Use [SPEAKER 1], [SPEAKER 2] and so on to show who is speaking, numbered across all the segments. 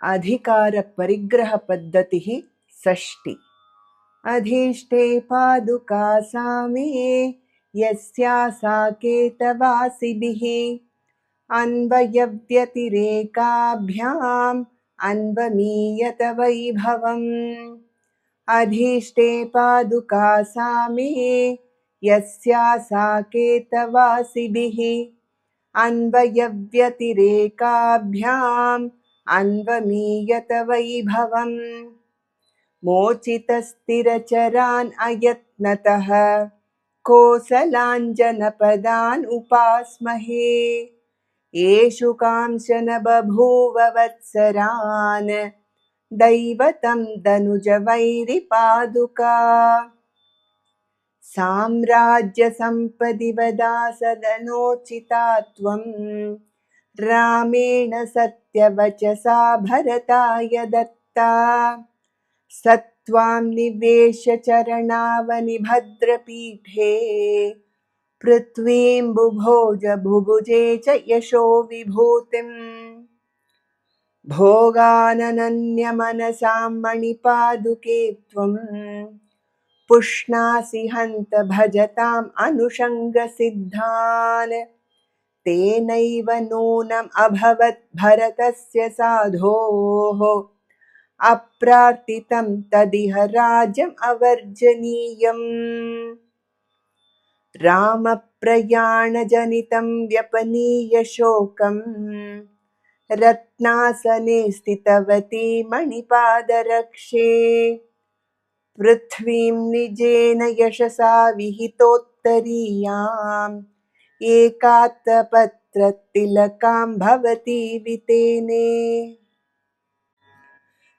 [SPEAKER 1] अधिकारपरिग्रहपद्धतिः षष्ठी। अधीष्टे पादुका सामे यस्या साकेतवासिभिः अन्वयव्यतिरेकाभ्याम् अन्वमीयत वैभवम्। अधीष्टे पादुका सामे यस्या साकेतवासिभिः अन्वयव्यतिरेकाभ्याम् अन्वमीयत वैभवम्। मोचितस्थिरचरान् अयत्नतः कोसलाञ्जनपदान् उपास्महे। येषु कांशन बभूव वत्सरान् दैवतं दनुजवैरिपादुका। साम्राज्यसम्पदि वदासदनोचिता त्वं रामेण सत्यवचसा भरताय दत्ता। सत्त्वां निवेश्य चरणावनि भद्रपीठे पृथ्वीं बुभोज भुभुजे च यशो विभूतिम्। भोगानन्यमनसां मणिपादुके त्वं पुष्णासि हन्त भजताम् अनुषङ्गसिद्धान्। तेनैव नूनम् अभवत् भरतस्य साधोः अप्रार्थितं तदिह राज्यम् अवर्जनीयम्। रामप्रयाणजनितं व्यपनीय शोकम् रत्नासने स्थितवती मणिपादरक्षे। पृथ्वीं निजेन यशसा विहितोत्तरीयाम् एकात्तपत्रतिलकां भवती वितेने।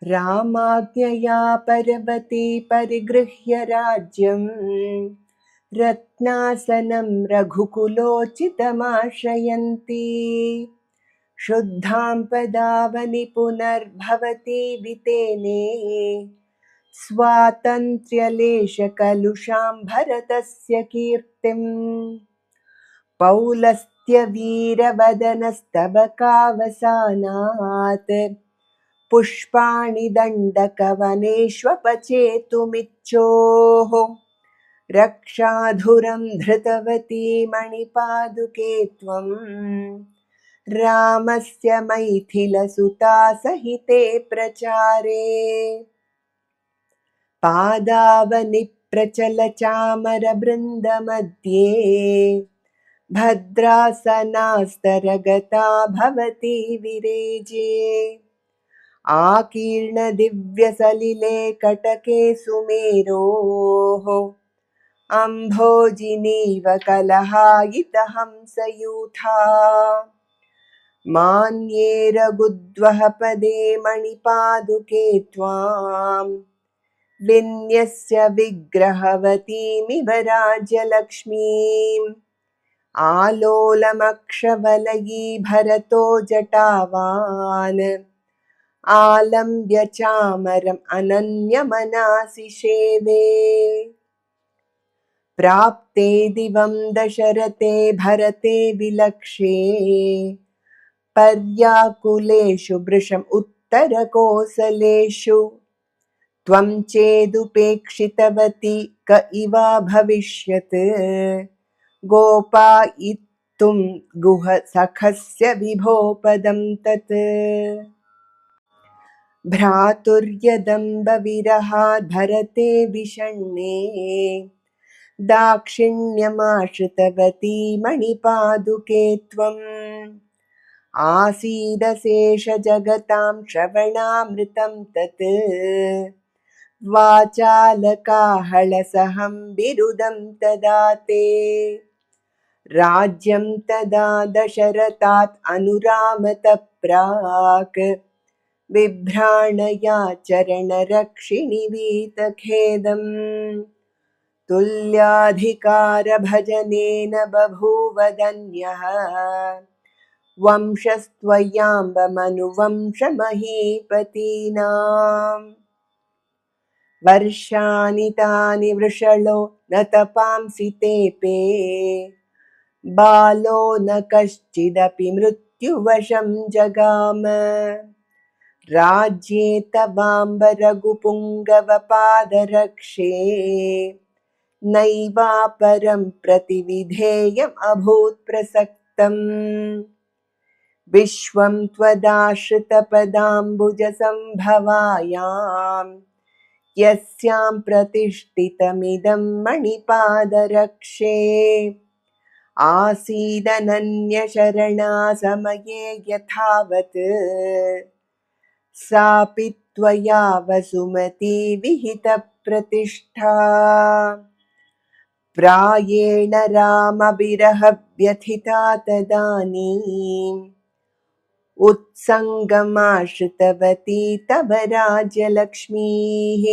[SPEAKER 1] रामाज्ञया पर्वती परिगृह्य राज्यम् रत्नासनं रघुकुलोचितमाश्रयन्ती। शुद्धां पदावनि पुनर्भवती वितेने स्वातन्त्र्यलेशकलुषां भरतस्य कीर्तिम्। पौलस्त्यवीरवदनस्तबकावसानात् पुष्पाणि दण्डकवनेष्वपचेतुमिच्छोः। रक्षाधुरं धृतवती मणिपादुके त्वं रामस्य मैथिलसुता सहिते प्रचारे। पादावनि प्रचलचामरबृन्दमध्ये भद्रासनास्तरगता भवती विरेजे। आकीर्णदिव्यसलिले कटके सुमेरोः अम्भोजिनीव कलहायितहंसयूथा। मान्ये रघुद्वहपदे मणिपादुके त्वां विन्यस्य विग्रहवतीमिव राज्यलक्ष्मीम्। आलोलमक्षवलयी भरतो जटावान् आलम्ब्य चामरम् अनन्यमनासि शेवे। प्राप्ते दिवं दशरथे भरते विलक्षे पर्याकुलेषु वृषम् उत्तरकोसलेषु। त्वं चेदुपेक्षितवती क इवा भविष्यत् गोपायितुं गुहसखस्य विभो पदं तत्। भ्रातुर्यदम्बविरहात् भरते विषण्णे दाक्षिण्यमाश्रितवती मणिपादुके त्वम्। आसीदशेषजगतां श्रवणामृतं तत् वाचालकाहळसहं बिरुदं तदा ते। राज्यं तदा दशरथात् अनुरामतः प्राक् बिभ्राणया चरणरक्षिणि वीतखेदम्। तुल्याधिकारभजनेन बभूव धन्यः वंशस्त्वयाम्बमनुवंशमहीपतीनाम्। वर्षाणि तानि वृषलो न तपांसि तेऽपि बालो न कश्चिदपि मृत्युवशं जगाम। राज्ये तवाम्ब रघुपुङ्गवपादरक्षे नैवापरं प्रतिविधेयम् अभूत् प्रसक्तम् विश्वं त्वदाश्रितपदाम्बुजसम्भवायां यस्यां प्रतिष्ठितमिदं मणिपादरक्षे आसीदनन्यशरणा समये यथावत् सापि त्वया वसुमती विहितप्रतिष्ठा प्रायेण रामविरहव्यथिता तदानीम् उत्सङ्गमाश्रितवती तव राज्यलक्ष्मीः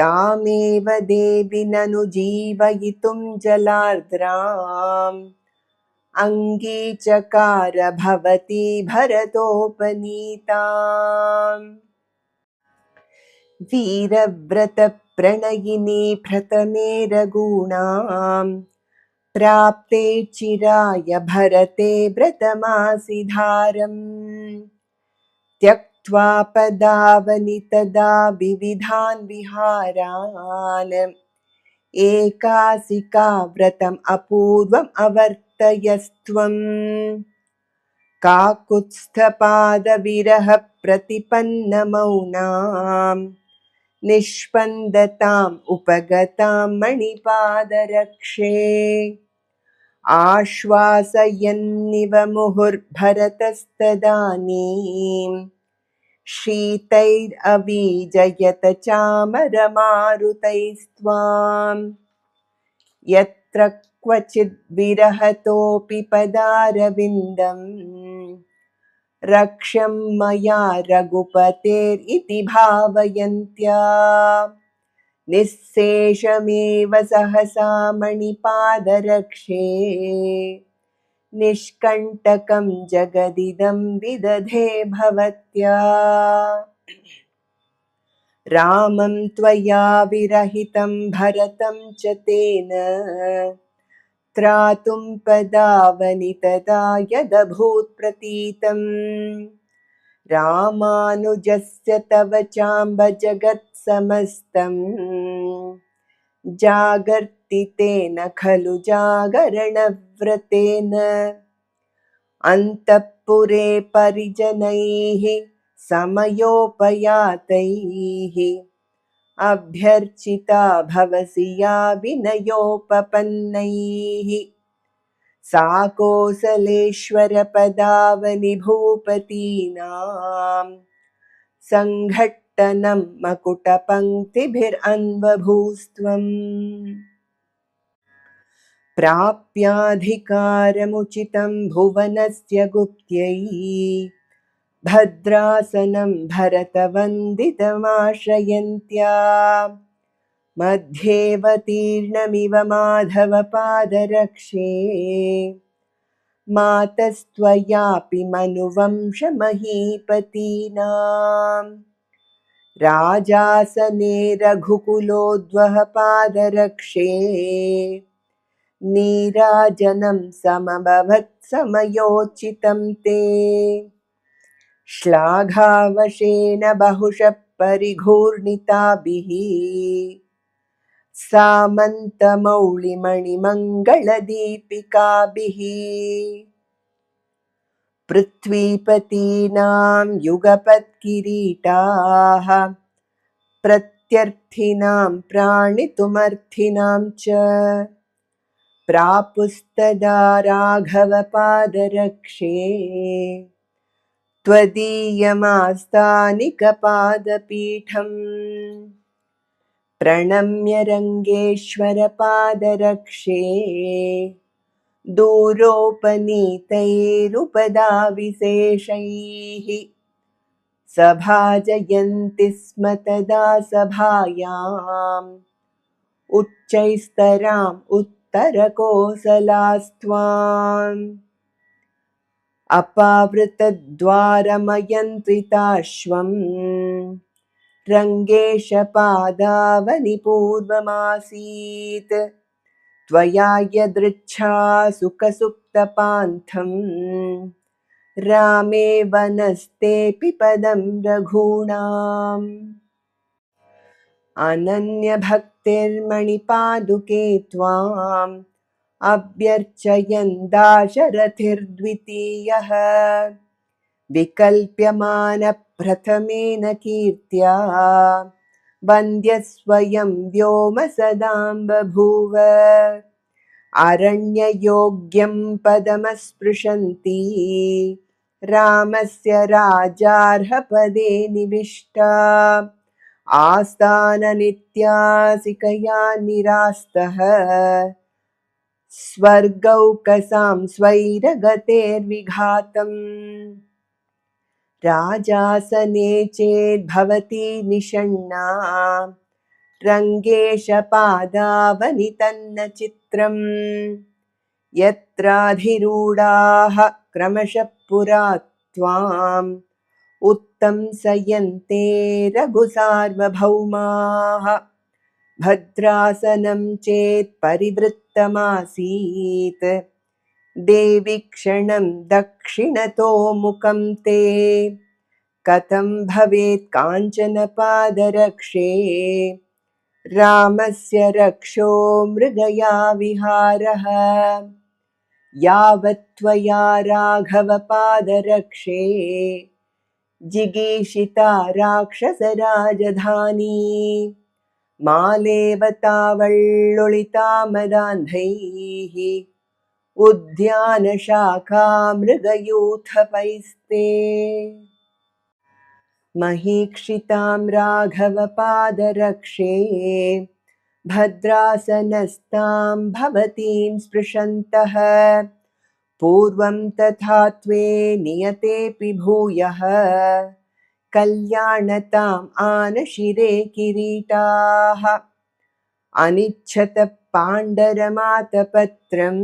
[SPEAKER 1] तामेव देवि ननु जीवयितुं जलार्द्राम् अङ्गीचकार भवती भरतोपनीताम् वीरव्रतप्रणयिनी प्रथमे रघूणाम् प्राप्ते चिराय भरते व्रतमासिधारम् त्यक्त्वा पदावनि तदा विविधान् विहारान् एकासिका व्रतम् अपूर्वम् अवर्तयस्त्वम् काकुत्स्थपादविरह प्रतिपन्नमौनाम् निष्पन्दताम् उपगतां मणिपादरक्षे आश्वासयन्निव मुहुर्भरतस्तदानीं शीतैरवीजयत चामरमारुतैस्त्वाम् यत्र क्वचिद् विरहतोऽपि पदारविन्दम् रक्ष्यं मया रघुपतेरिति भावयन्त्या निःशेषमेव सहसा मणिपादरक्षे निष्कण्टकं जगदिदं विदधे भवत्या रामं त्वया विरहितं भरतं च तेन त्रातुं पदावनि तदा यदभूत् प्रतीतम् रामानुजस्य तव चाम्ब जगत्समस्तम् जागर्ति तेन खलु जागरणव्रतेन अन्तःपुरे परिजनैः समयोपयातैः अभ्यर्चिता भवसि या विनयोपपन्नैः सा कोसलेश्वरपदावनि भूपतीनां सङ्घट्टनं मकुटपङ्क्तिभिरन्वभूस्त्वम् प्राप्याधिकारमुचितं भुवनस्य गुप्त्यै भद्रासनं भरतवन्दितमाश्रयन्त्या मध्येऽवतीर्णमिव माधवपादरक्षे मातस्त्वयापि मनुवंशमहीपतीनाम् राजासने रघुकुलोद्वहपादरक्षे नीराजनं समभवत् समयोचितं ते श्लाघावशेन बहुशः परिघूर्णिताभिः सामन्तमौलिमणिमङ्गलदीपिकाभिः पृथ्वीपतीनां युगपत्किरीटाः प्रत्यर्थिनां प्राणितुमर्थिनां च प्रापुस्तदा राघवपादरक्षे त्वदीयमास्तानिकपादपीठम् प्रणम्य रङ्गेश्वरपादरक्षे दूरोपनीतैरुपदाविशेषैः सभाजयन्ति स्म तदा सभायाम् उच्चैस्तराम् उत्तरकोसलास्त्वाम् अपावृतद्वारमयन्त्रिताश्वम् रङ्गेशपादावनि पूर्वमासीत् त्वया यदृच्छा सुखसुप्तपान्थम् रामे वनस्तेऽपि पदं रघूणाम् अनन्यभक्तिर्मणिपादुके त्वाम् अभ्यर्चयन् दाशरथिर्द्वितीयः विकल्प्यमानप्रथमेन कीर्त्या वन्द्यस्वयं व्योमसदां बभूव अरण्ययोग्यं पदमस्पृशन्ती रामस्य राजार्हपदे निविष्टा आस्थाननित्यासिकया निरास्तः स्वर्गौकसां स्वैरगतेर्विघातम् राजासने चेद्भवती निषण्णा रङ्गेशपादावनितन्न चित्रम् यत्राधिरूढाः क्रमशः पुरा त्वाम् उत्तंसयन्ते रघुसार्वभौमाः भद्रासनं चेत् परिवृत्तमासीत् देवि क्षणं दक्षिणतो मुखं ते कथं भवेत् काञ्चनपादरक्षे रामस्य रक्षो मृगया विहारः यावत् त्वया राघवपादरक्षे जिगीषिता राक्षसराजधानी मालेव तावल्लुलिता मदान्धैः उद्यानशाखा मृगयूथपैस्ते महीक्षितां राघवपादरक्षे भद्रासनस्तां भवतीं स्पृशन्तः पूर्वं तथा त्वे नियतेऽपि भूयः कल्याणताम् आनशिरे किरीटाः अनिच्छत पाण्डरमातपत्रं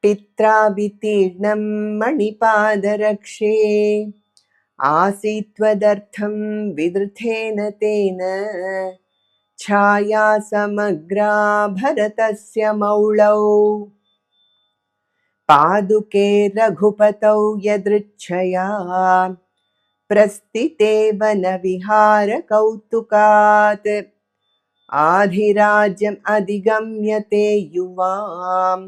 [SPEAKER 1] पित्रा वितीर्णं मणिपादरक्षे आसीत् त्वदर्थं विदृतेन तेन छाया समग्रा भरतस्य मौळौ पादुके रघुपतौ यदृच्छया प्रस्थिते वनविहारकौतुकात् आधिराज्यम् अधिगम्यते युवाम्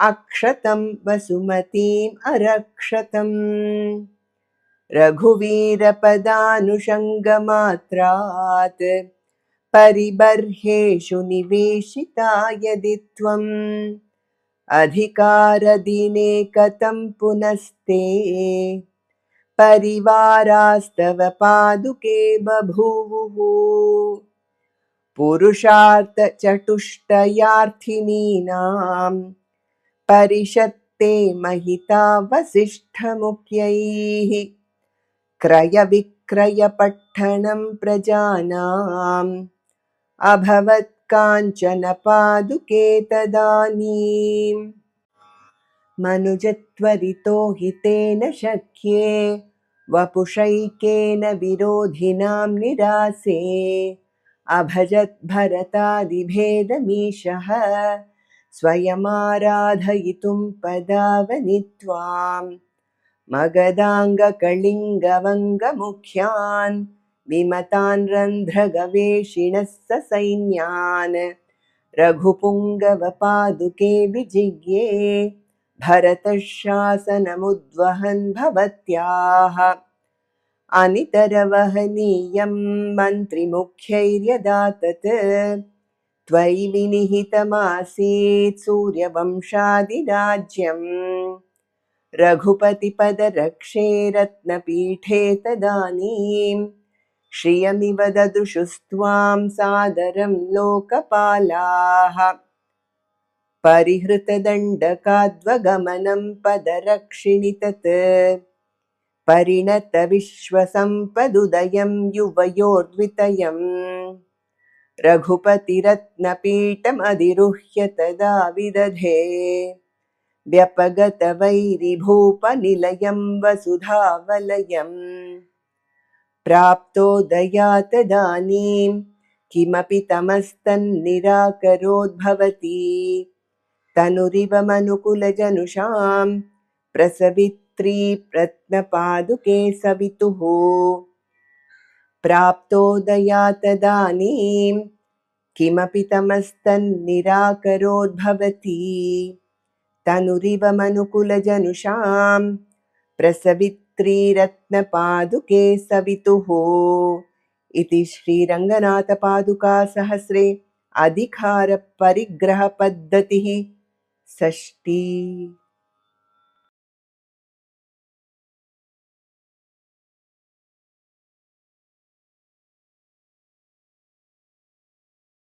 [SPEAKER 1] अक्षतं वसुमतीम् अरक्षतम् रघुवीरपदानुषङ्गमात्रात् परिबर्हेषु निवेशिता यदि त्वम् अधिकारदिने कथं पुनस्ते परिवारास्तव पादुके बभूवुः पुरुषार्थचतुष्टयार्थिनीनां परिषत्ते महिता वसिष्ठमुख्यैः क्रयविक्रयपट्टणं प्रजानाम् अभवत् काञ्चन पादुके तदानीम् मनुजत्वरितो हितेन शक्ये वपुषैकेन विरोधिनां निरासे अभजत् भरतादिभेदमीशः स्वयमाराधयितुं पदावनि त्वाम् मगधाङ्गकलिङ्गवङ्गमुख्यान् विमतान् रन्ध्रगवेषिणः ससैन्यान् रघुपुङ्गवपादुके विजिज्ञे भरतः शासनमुद्वहन् भवत्याः अनितरवहनीयं मन्त्रिमुख्यैर्यदा तत् त्वयि विनिहितमासीत् सूर्यवंशादिराज्यम् रघुपतिपदरक्षे रत्नपीठे तदानीं श्रियमिव ददृशुस्त्वां सादरं लोकपालाः परिहृतदण्डकाद्वगमनं पदरक्षिणि तत् परिणतविश्वसम्पदुदयं युवयोर्द्वितयम् रघुपतिरत्नपीठमधिरुह्य तदा विदधे व्यपगतवैरिभूपनिलयं वसुधावलयम् प्राप्तोदया तदानीं किमपि तमस्तन्निराकरोद्भवति तनुरिव मनुकुलजनुषां प्रसवित्वमनुपेदिनी रत्नपादुके सवितुः प्राप्तोदया तदानीं किमपि तमस्तन्निराकरोद्भवति तनुरिव मनुकुलजनुषां प्रसवित्री रत्नपादुके सवितुः इति श्रीरङ्गनाथपादुकासहस्रे अधिकारपरिग्रहपद्धतिः षष्ठी।